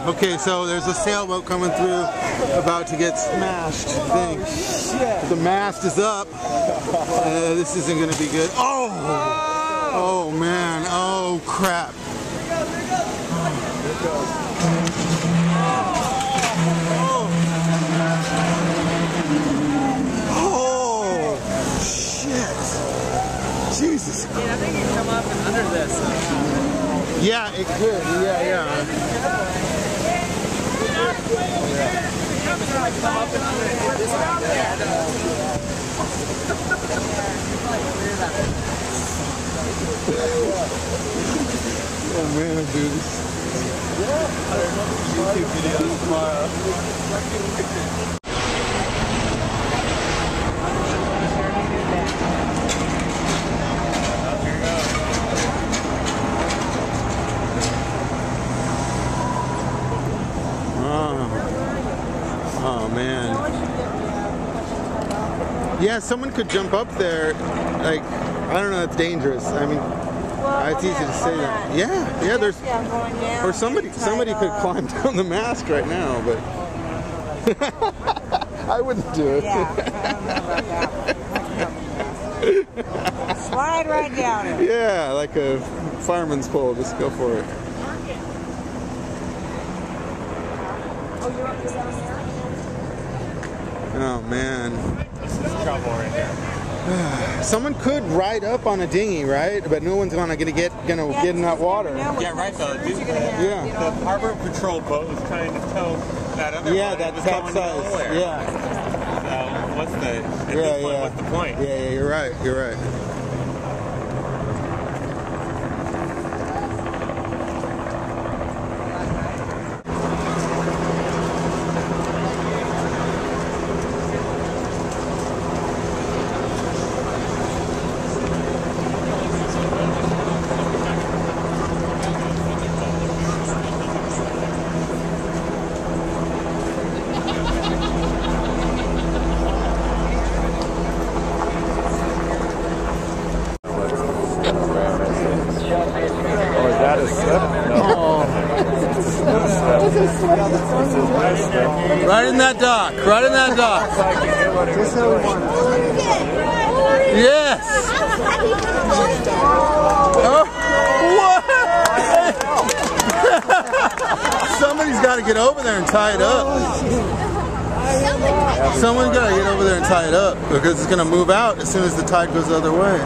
Okay, so there's a sailboat coming through, about to get smashed, I think. The mast is up. This isn't going to be good. Oh! Oh, man. Oh, crap. Oh! Shit. Jesus. I think you can come up and under this. Yeah, it could. Yeah. Oh man, dude. YouTube videos tomorrow. Oh man. Yeah, someone could jump up there. Like, I don't know, that's dangerous. I mean, it's easy to say that. Yeah, there's, or somebody could climb down the mast right now, but I wouldn't do it. Yeah, I don't know about that. Slide right down it. Yeah, like a fireman's pole. Just go for it. Oh man. This is trouble right here. Someone could ride up on a dinghy, right? But no one's gonna get in that water. Yeah, right though. Yeah. The harbor patrol boat was trying to tow that other Yeah, boat. that capsized. Yeah. So what's the point? Yeah, you're right. You're right. Right in that dock. Right in that dock. Yes. Oh, what? Somebody's got to get over there and tie it up. Someone's got to get over there and tie it up because it's going to move out as soon as the tide goes the other way.